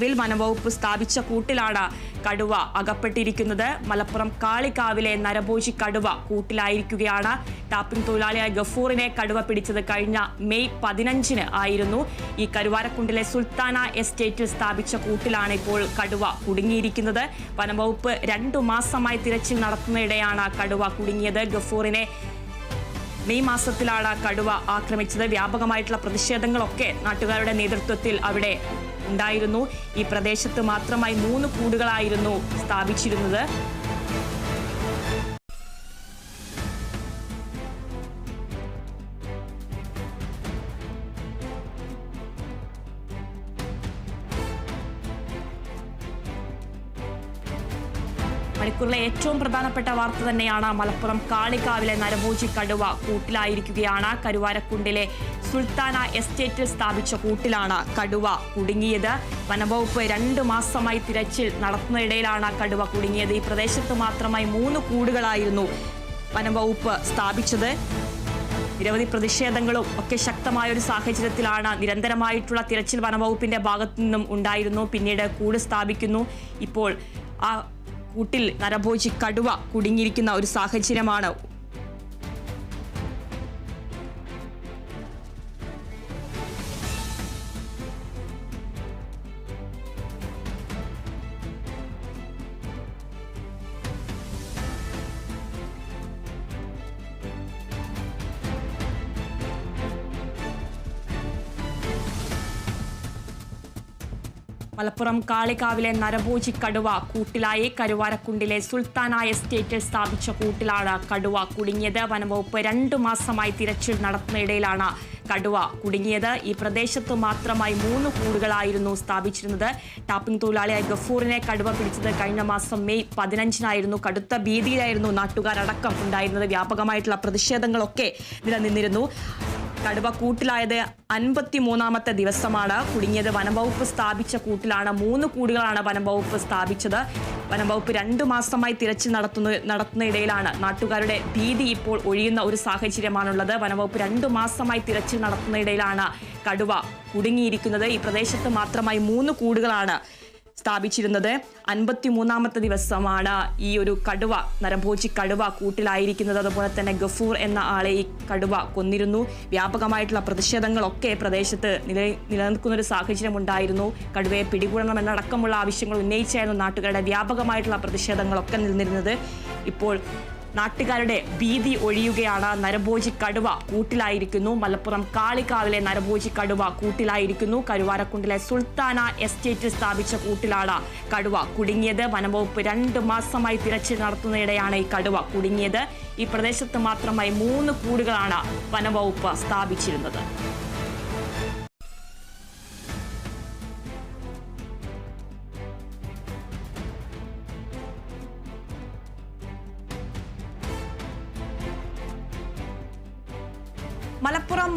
ിൽ വനംവകുപ്പ് സ്ഥാപിച്ച കൂട്ടിലാണ് കടുവ അകപ്പെട്ടിരിക്കുന്നത്. മലപ്പുറം കാളികാവിലെ നരഭോജി കടുവ കൂട്ടിലായിരിക്കുകയാണ്. ടാപ്പിംഗ് തൊഴിലാളിയായ ഗഫൂറിനെ കടുവ പിടിച്ചത് കഴിഞ്ഞ മെയ് 15 ആയിരുന്നു. ഈ കരുവാരക്കുണ്ടിലെ സുൽത്താന എസ്റ്റേറ്റിൽ സ്ഥാപിച്ച കൂട്ടിലാണ് ഇപ്പോൾ കടുവ കുടുങ്ങിയിരിക്കുന്നത്. വനംവകുപ്പ് 2 മാസമായി തിരച്ചിൽ നടത്തുന്നതിടെയാണ് കടുവ കുടുങ്ങിയത്. ഗഫൂറിനെ മെയ് മാസത്തിലാണ് കടുവ ആക്രമിച്ചത്. വ്യാപകമായിട്ടുള്ള പ്രതിഷേധങ്ങളൊക്കെ നാട്ടുകാരുടെ നേതൃത്വത്തിൽ അവിടെ ഉണ്ടായിരുന്നു. ഈ പ്രദേശത്ത് മാത്രമായി 3 കൂടുകളായിരുന്നു സ്ഥാപിച്ചിരുന്നത്. മണിക്കൂറിലെ ഏറ്റവും പ്രധാനപ്പെട്ട വാർത്ത തന്നെയാണ്. മലപ്പുറം കാളികാവിലെ നരഭോജി കടുവ കൂട്ടിലായിരിക്കുകയാണ്. കരുവാരക്കുണ്ടിലെ സുൽത്താന എസ്റ്റേറ്റിൽ സ്ഥാപിച്ച കൂട്ടിലാണ് കടുവ കുടുങ്ങിയത്. വനംവകുപ്പ് 2 മാസമായി തിരച്ചിൽ നടത്തുന്നതിനിടയിലാണ് കടുവ കുടുങ്ങിയത്. ഈ പ്രദേശത്ത് മാത്രമായി 3 കൂടുകളായിരുന്നു വനംവകുപ്പ് സ്ഥാപിച്ചത്. നിരവധി പ്രതിഷേധങ്ങളും ഒക്കെ ശക്തമായ ഒരു സാഹചര്യത്തിലാണ് നിരന്തരമായിട്ടുള്ള തിരച്ചിൽ വനംവകുപ്പിന്റെ ഭാഗത്തു നിന്നും ഉണ്ടായിരുന്നു. പിന്നീട് കൂട് സ്ഥാപിക്കുന്നു. ഇപ്പോൾ ആ കൂട്ടിൽ നരഭോജി കടുവ കുടുങ്ങിയിരിക്കുന്ന ഒരു സാഹചര്യമാണ്. മലപ്പുറം കാളികാവിലെ നരഭോജി കടുവ കൂട്ടിലായി. കരുവാരക്കുണ്ടിലെ സുൽത്താന എസ്റ്റേറ്റിൽ സ്ഥാപിച്ച കൂട്ടിലാണ് കടുവ കുടുങ്ങിയത്. വനംവകുപ്പ് 2 മാസമായി തിരച്ചിൽ നടത്തുന്നതിനിടയിലാണ് കടുവ കുടുങ്ങിയത്. ഈ പ്രദേശത്ത് മാത്രമായി 3 കൂടുകളായിരുന്നു സ്ഥാപിച്ചിരുന്നത്. ടാപ്പിംഗ് തൊഴിലാളിയായ ഗഫൂറിനെ കടുവ പിടിച്ചത് കഴിഞ്ഞ മാസം മെയ് 15 കടുത്ത ഭീതിയിലായിരുന്നു നാട്ടുകാരടക്കം ഉണ്ടായിരുന്നത്. വ്യാപകമായിട്ടുള്ള പ്രതിഷേധങ്ങളൊക്കെ നിലനിന്നിരുന്നു. കടുവ കൂട്ടിലായത് 53ാമത്തെ ദിവസമാണ്. കുടുങ്ങിയത് വനംവകുപ്പ് സ്ഥാപിച്ച കൂട്ടിലാണ്. 3 കൂടുകളാണ് വനംവകുപ്പ് സ്ഥാപിച്ചത്. വനംവകുപ്പ് 2 മാസമായി തിരച്ചിൽ നടത്തുന്നതിനിടയിലാണ് നാട്ടുകാരുടെ ഭീതി ഇപ്പോൾ ഒഴിയുന്ന ഒരു സാഹചര്യമാണുള്ളത്. വനംവകുപ്പ് 2 മാസമായി തിരച്ചിൽ നടത്തുന്നതിനിടയിലാണ് കടുവ കുടുങ്ങിയിരിക്കുന്നത്. ഈ പ്രദേശത്ത് മാത്രമായി 3 കൂടുകളാണ് സ്ഥാപിച്ചിരുന്നത്. 53ാമത്തെ ദിവസമാണ് ഈ ഒരു കടുവ, നരഭോജി കടുവ കൂട്ടിലായിരിക്കുന്നത്. അതുപോലെ തന്നെ ഗഫൂർ എന്ന ആളെ ഈ കടുവ കൊന്നിരുന്നു. വ്യാപകമായിട്ടുള്ള പ്രതിഷേധങ്ങളൊക്കെ പ്രദേശത്ത് നിലനിൽക്കുന്ന ഒരു സാഹചര്യം ഉണ്ടായിരുന്നു. കടുവയെ പിടികൂടണമെന്നടക്കമുള്ള ആവശ്യങ്ങൾ ഉന്നയിച്ചായിരുന്നു നാട്ടുകാരുടെ വ്യാപകമായിട്ടുള്ള പ്രതിഷേധങ്ങളൊക്കെ നിലനിന്നിരുന്നത്. ഇപ്പോൾ നാട്ടുകാരുടെ ഭീതി ഒഴിയുകയാണ്. നരഭോജി കടുവ കൂട്ടിലായിരിക്കുന്നു. മലപ്പുറം കാളികാവിലെ നരഭോജി കടുവ കൂട്ടിലായിരിക്കുന്നു. കരുവാരക്കുണ്ടിലെ സുൽത്താന എസ്റ്റേറ്റിൽ സ്ഥാപിച്ച കൂട്ടിലാണ് കടുവ കുടുങ്ങിയത്. വനംവകുപ്പ് 2 മാസമായി തിരച്ചിൽ നടത്തുന്നതിനിടെയാണ് ഈ കടുവ കുടുങ്ങിയത്. ഈ പ്രദേശത്ത് മാത്രമായി 3 കൂടുകളാണ് വനംവകുപ്പ് സ്ഥാപിച്ചിരുന്നത്. മലപ്പുറം